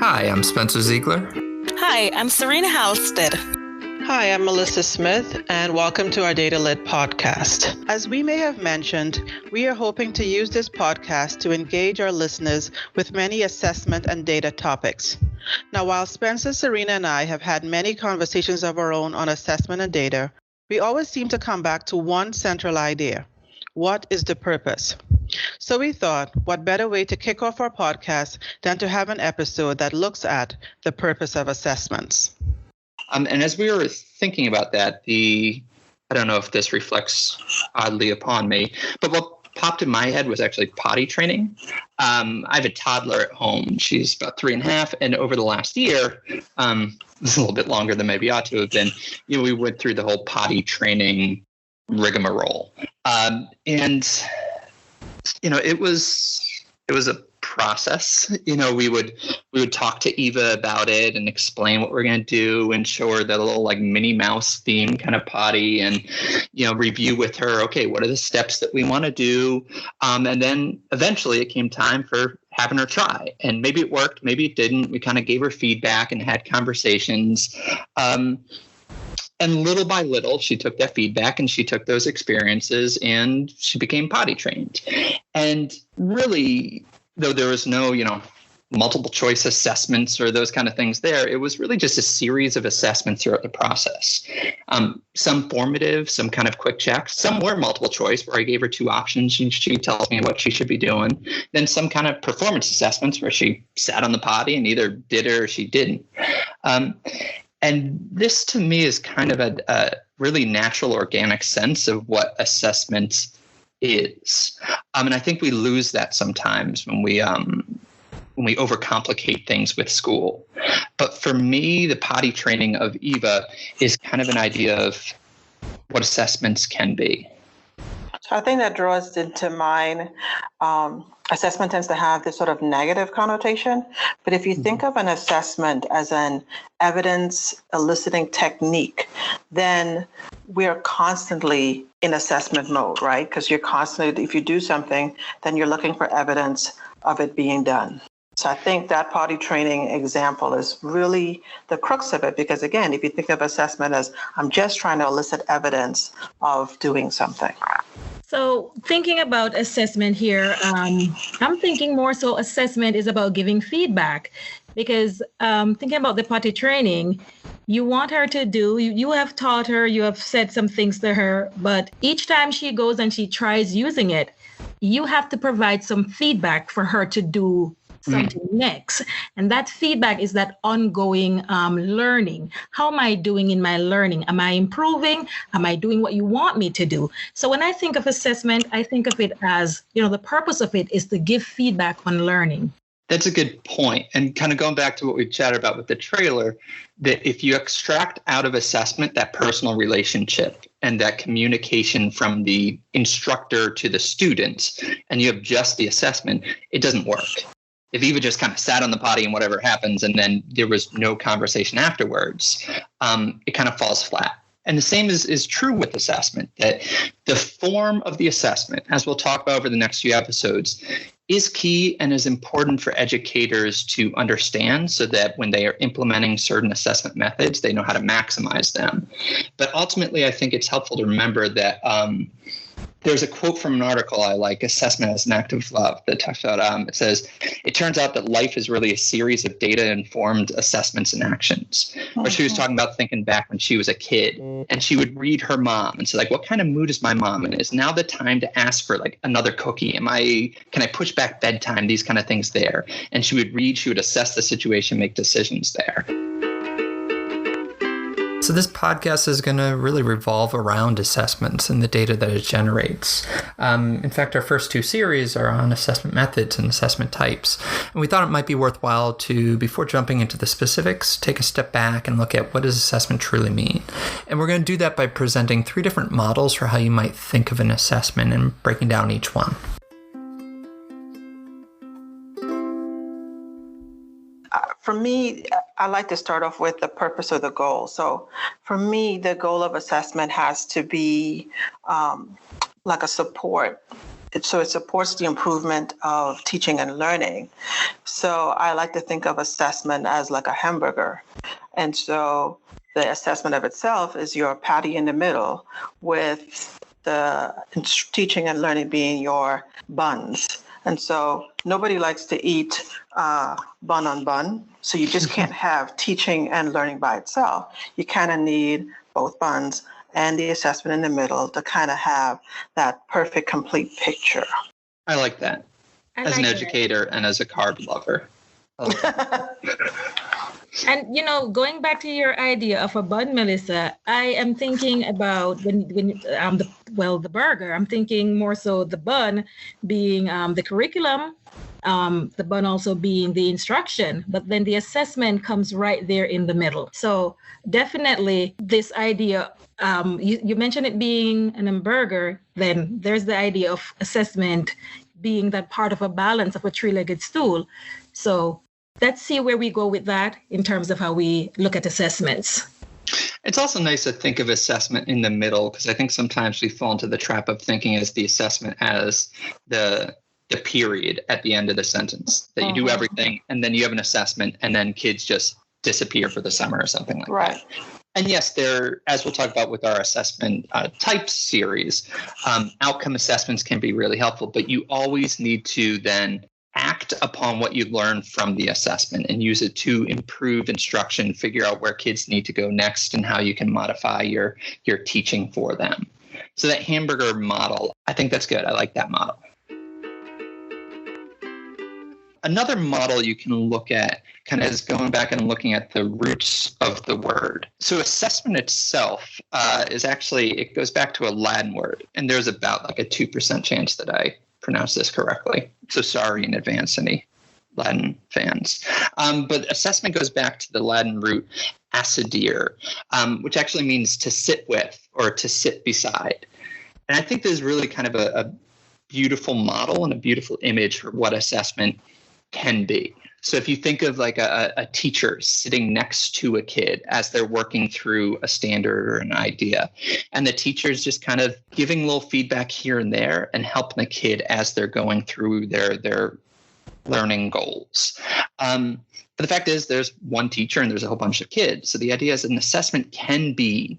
Hi, I'm Spencer Ziegler. Hi, I'm Serena Halstead. Hi, I'm Mellisa Smith, and welcome to our Data Lit podcast. As we may have mentioned, we are hoping to use this podcast to engage our listeners with many assessment and data topics. Now, while Spencer, Serena, and I have had many conversations of our own on assessment and data, we always seem to come back to one central idea. What is the purpose? So we thought, what better way to kick off our podcast than to have an episode that looks at the purpose of assessments. And as we were thinking about that, I don't know if this reflects oddly upon me, but what popped in my head was actually potty training. I have a toddler at home. She's about 3.5. And over the last year, this is a little bit longer than maybe ought to have been, we went through the whole potty training rigmarole. It was a process. We would talk to Eva about it and explain what we're going to do and show her the little like Minnie Mouse theme kind of potty and, review with her, okay, what are the steps that we want to do? And then eventually it came time for having her try, and maybe it worked, maybe it didn't. We kind of gave her feedback and had conversations. And little by little, she took that feedback and she took those experiences and she became potty trained. And really, though there was no, multiple choice assessments or those kind of things there, it was really just a series of assessments throughout the process. Some formative, some kind of quick checks. Some were multiple choice where I gave her 2 options and she tells me what she should be doing. Then some kind of performance assessments where she sat on the potty and either did it or she didn't. And this, to me, is kind of a really natural, organic sense of what assessment is. And I think we lose that sometimes when we overcomplicate things with school. But for me, the potty training of Eva is kind of an idea of what assessments can be. So I think that draws into mind, assessment tends to have this sort of negative connotation. But if you think of an assessment as an evidence eliciting technique, then we're constantly in assessment mode, right? Because you're constantly, if you do something, then you're looking for evidence of it being done. So I think that potty training example is really the crux of it, because again, if you think of assessment as I'm just trying to elicit evidence of doing something. So thinking about assessment here, I'm thinking more so assessment is about giving feedback, because thinking about the potty training, you want her to do, you have taught her, you have said some things to her, but each time she goes and she tries using it, you have to provide some feedback for her to do something next. And that feedback is that ongoing learning. How am I doing in my learning? Am I improving? Am I doing what you want me to do? So when I think of assessment, I think of it as, the purpose of it is to give feedback on learning. That's a good point. And kind of going back to what we chatted about with the trailer, that if you extract out of assessment that personal relationship and that communication from the instructor to the students, and you have just the assessment, it doesn't work. If Eva just kind of sat on the potty and whatever happens, and then there was no conversation afterwards, it kind of falls flat. And the same is true with assessment, that the form of the assessment, as we'll talk about over the next few episodes, is key and is important for educators to understand so that when they are implementing certain assessment methods, they know how to maximize them. But ultimately, I think it's helpful to remember that there's a quote from an article I like, Assessment as an Act of Love, that talks about, it says, it turns out that life is really a series of data-informed assessments and actions. Or she was talking about thinking back when she was a kid, and she would read her mom and say, like, what kind of mood is my mom in? Is now the time to ask for, like, another cookie? Can I push back bedtime? These kind of things there. And she would read, she would assess the situation, make decisions there. So this podcast is going to really revolve around assessments and the data that it generates. In fact, our first 2 series are on assessment methods and assessment types. And we thought it might be worthwhile to, before jumping into the specifics, take a step back and look at what does assessment truly mean. And we're going to do that by presenting 3 different models for how you might think of an assessment and breaking down each one. For me, I like to start off with the purpose or the goal. So for me, the goal of assessment has to be like a support it supports the improvement of teaching and learning. So I like to think of assessment as like a hamburger. And so the assessment of itself is your patty in the middle, with the teaching and learning being your buns. And so nobody likes to eat bun on bun. So you just can't have teaching and learning by itself. You kind of need both buns and the assessment in the middle to kind of have that perfect, complete picture. I like that. As an educator and as a carb lover. And, going back to your idea of a bun, Mellisa, I am thinking about when the burger, I'm thinking more so the bun being the curriculum, the bun also being the instruction, but then the assessment comes right there in the middle. So definitely this idea, you mentioned it being an hamburger, then there's the idea of assessment being that part of a balance of a three-legged stool. So let's see where we go with that in terms of how we look at assessments. It's also nice to think of assessment in the middle, because I think sometimes we fall into the trap of thinking as the assessment as the period at the end of the sentence, that you do everything and then you have an assessment and then kids just disappear for the summer or something like that. And yes, as we'll talk about with our assessment types series, outcome assessments can be really helpful, but you always need to then act upon what you learn from the assessment and use it to improve instruction, figure out where kids need to go next and how you can modify your teaching for them. So that hamburger model, I think that's good. I like that model. Another model you can look at kind of is going back and looking at the roots of the word. So assessment itself is actually, it goes back to a Latin word, and there's about like a 2% chance that I pronounce this correctly. So sorry in advance, any Latin fans. But assessment goes back to the Latin root assedere, which actually means to sit with or to sit beside. And I think there's really kind of a beautiful model and a beautiful image for what assessment can be. So if you think of like a teacher sitting next to a kid as they're working through a standard or an idea, and the teacher's just kind of giving a little feedback here and there and helping the kid as they're going through their learning goals. But the fact is there's one teacher and there's a whole bunch of kids. So the idea is an assessment can be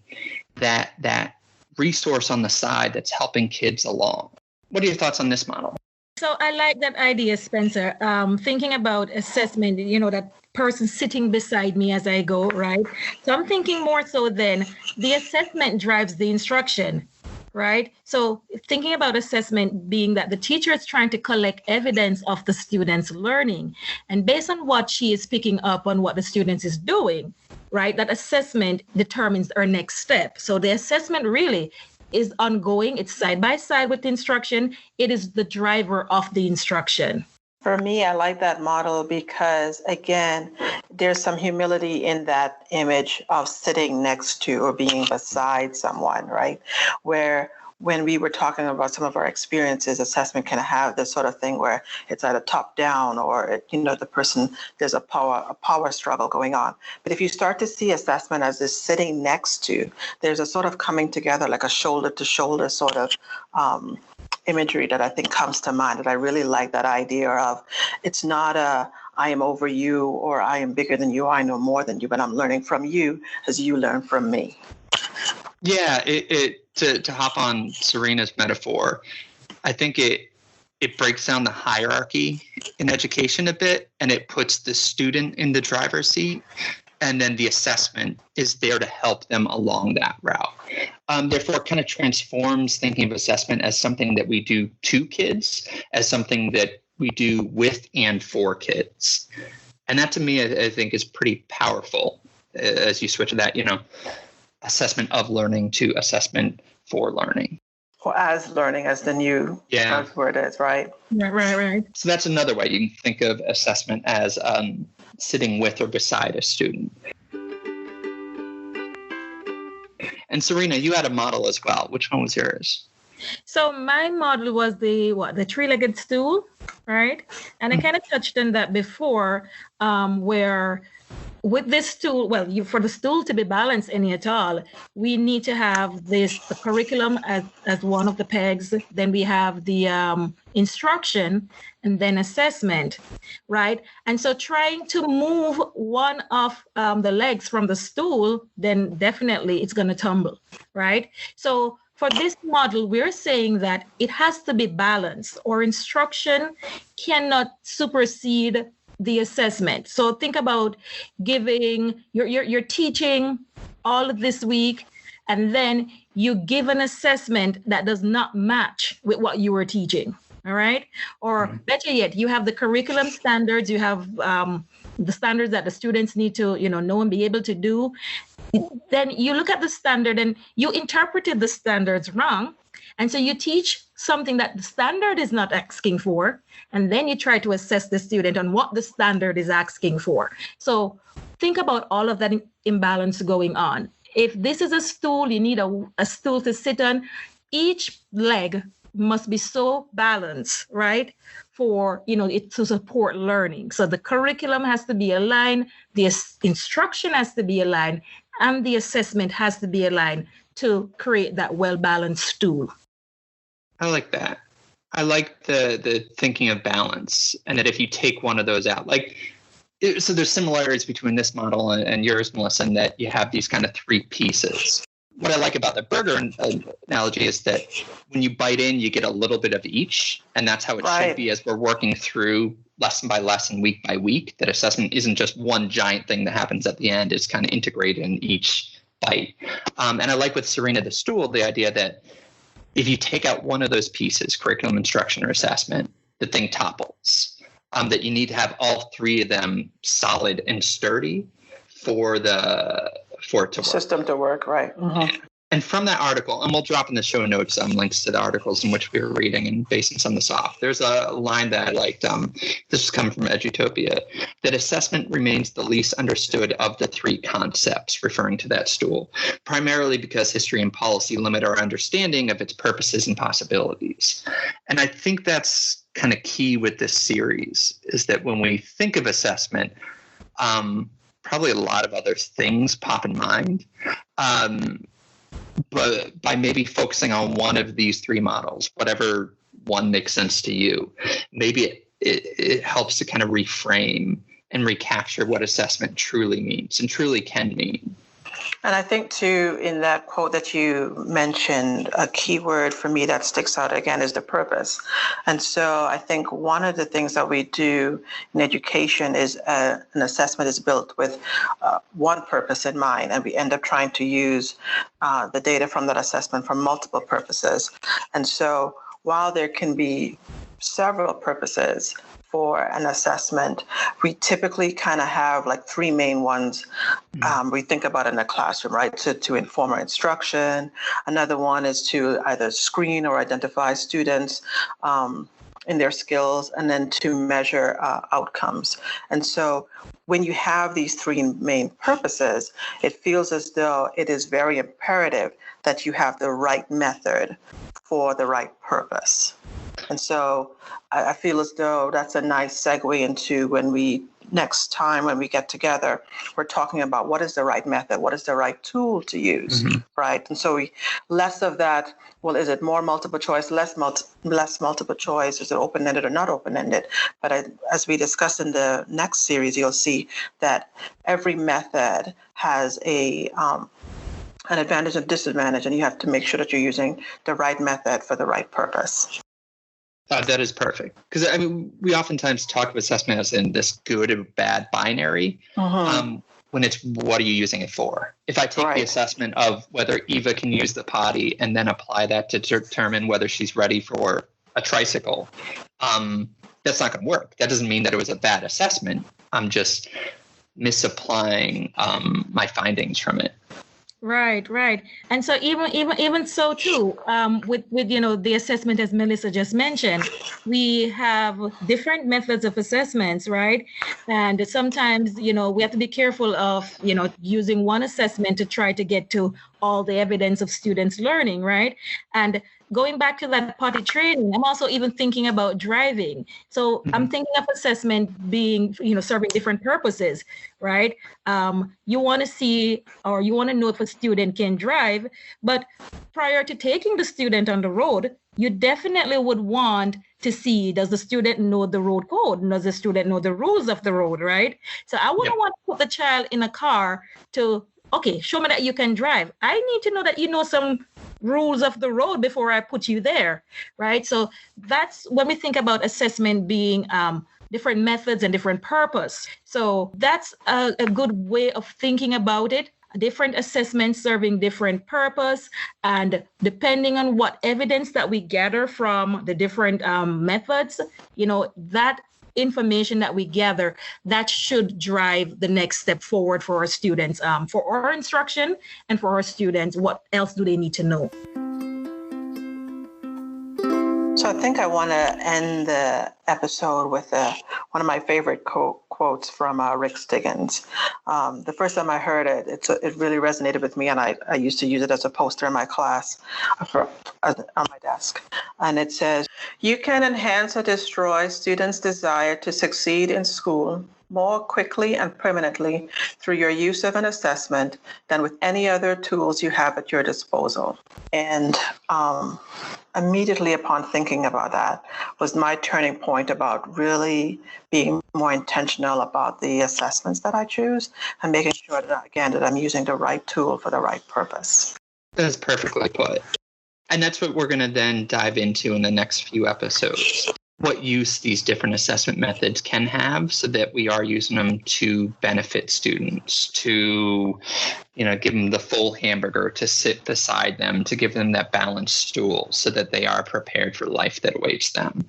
that resource on the side that's helping kids along. What are your thoughts on this model? So I like that idea, Spencer. Thinking about assessment, that person sitting beside me as I go, right? So I'm thinking more so then the assessment drives the instruction, right? So thinking about assessment being that the teacher is trying to collect evidence of the student's learning. And based on what she is picking up on what the student is doing, right, that assessment determines our next step. So the assessment really is ongoing. It's side by side with the instruction. It is the driver of the instruction. For me, I like that model because, again, there's some humility in that image of sitting next to or being beside someone, right? Where when we were talking about some of our experiences, assessment can have this sort of thing where it's either top down or, the person, there's a power struggle going on. But if you start to see assessment as this sitting next to, there's a sort of coming together, like a shoulder to shoulder sort of imagery that I think comes to mind, that I really like that idea of. It's not I am over you or I am bigger than you, I know more than you, but I'm learning from you as you learn from me. Yeah, to hop on Serena's metaphor, I think it breaks down the hierarchy in education a bit, and it puts the student in the driver's seat, and then the assessment is there to help them along that route. Therefore, it kind of transforms thinking of assessment as something that we do to kids, as something that we do with and for kids. And that to me, I think is pretty powerful as you switch to that, assessment of learning to assessment for learning. Or as learning, as the new word is, right? Right. So that's another way you can think of assessment as sitting with or beside a student. And Serena, you had a model as well. Which one was yours? So my model was the three-legged stool, right? And I kind of touched on that before, where with this stool, well, for the stool to be balanced any at all, we need to have the curriculum as one of the pegs. Then we have the instruction, and then assessment, right? And so trying to move one of the legs from the stool, then definitely it's going to tumble, right? So for this model, we're saying that it has to be balanced, or instruction cannot supersede the assessment. So think about giving, you're teaching all of this week, and then you give an assessment that does not match with what you were teaching. All right. Or better yet, you have the curriculum standards, you have the standards that the students need to, know and be able to do. Then you look at the standard and you interpreted the standards wrong. And so you teach something that the standard is not asking for, and then you try to assess the student on what the standard is asking for. So think about all of that imbalance going on. If this is a stool, you need a stool to sit on. Each leg must be so balanced, right, for it to support learning. So the curriculum has to be aligned, the instruction has to be aligned, and the assessment has to be aligned to create that well-balanced stool. I like that. I like the thinking of balance, and that if you take one of those out, so there's similarities between this model and yours, Mellisa, in that you have these kind of three pieces. What I like about the burger analogy is that when you bite in, you get a little bit of each, and that's how it should be as we're working through lesson by lesson, week by week. That assessment isn't just one giant thing that happens at the end. It's kind of integrated in each bite. And I like with Serena, the stool, the idea that if you take out one of those pieces, curriculum, instruction, or assessment, the thing topples. That you need to have all three of them solid and sturdy for it to work. System to work, right. Mm-hmm. And from that article, and we'll drop in the show notes links to the articles in which we were reading and basing some of this off. There's a line that I liked. This is coming from Edutopia, that assessment remains the least understood of the three concepts, referring to that stool, primarily because history and policy limit our understanding of its purposes and possibilities. And I think that's kind of key with this series, is that when we think of assessment, probably a lot of other things pop in mind. But by maybe focusing on one of these three models, whatever one makes sense to you, maybe it helps to kind of reframe and recapture what assessment truly means and truly can mean. And I think, too, in that quote that you mentioned, a key word for me that sticks out again is the purpose. And so I think one of the things that we do in education is an assessment is built with one purpose in mind, and we end up trying to use the data from that assessment for multiple purposes. And so while there can be several purposes for an assessment, we typically kind of have like three main ones. We think about in the classroom, right? To inform our instruction. Another one is to either screen or identify students in their skills, and then to measure outcomes. And so when you have these three main purposes, it feels as though it is very imperative that you have the right method for the right purpose. And so I feel as though that's a nice segue into when we next time when we get together, we're talking about what is the right method, what is the right tool to use, right? And so less of that, well, is it more multiple choice, less multiple choice, is it open-ended or not open-ended? But as we discussed in the next series, you'll see that every method has an advantage and disadvantage, and you have to make sure that you're using the right method for the right purpose. That is perfect. Because, I mean, we oftentimes talk of assessment as in this good or bad binary, when it's what are you using it for? If I take the assessment of whether Eva can use the potty and then apply that to determine whether she's ready for a tricycle, that's not going to work. That doesn't mean that it was a bad assessment. I'm just misapplying my findings from it. Right. And so even so too, with the assessment, as Mellisa just mentioned, we have different methods of assessments, right? And sometimes, we have to be careful of, using one assessment to try to get to all the evidence of students learning, right? And going back to that potty training, I'm also even thinking about driving. So I'm thinking of assessment being, serving different purposes, right? You want to see, or you want to know if a student can drive, but prior to taking the student on the road, you definitely would want to see, does the student know the road code? Does the student know the rules of the road, right? So I wouldn't want to put the child in a car to, okay, show me that you can drive. I need to know that you know some rules of the road before I put you there, right? So that's when we think about assessment being different methods and different purpose. So that's a good way of thinking about it. Different assessments serving different purpose, and depending on what evidence that we gather from the different methods, that information that we gather, that should drive the next step forward for our students, for our instruction, and for our students. What else do they need to know? So I think I want to end the episode with one of my favorite quotes from Rick Stiggins. The first time I heard it, it really resonated with me, and I used to use it as a poster in my class on my desk. And it says, "You can enhance or destroy students' desire to succeed in school more quickly and permanently through your use of an assessment than with any other tools you have at your disposal." And immediately upon thinking about that was my turning point about really being more intentional about the assessments that I choose and making sure that I'm using the right tool for the right purpose. That's perfectly put. And that's what we're going to then dive into in the next few episodes. What use these different assessment methods can have so that we are using them to benefit students, to, give them the full hamburger, to sit beside them, to give them that balanced stool so that they are prepared for life that awaits them.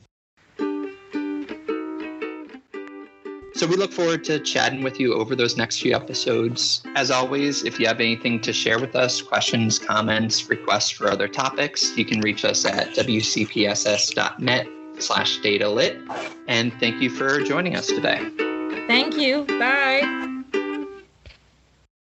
So we look forward to chatting with you over those next few episodes. As always, if you have anything to share with us, questions, comments, requests for other topics, you can reach us at wcpss.net/datalit. And thank you for joining us today. Thank you. Bye.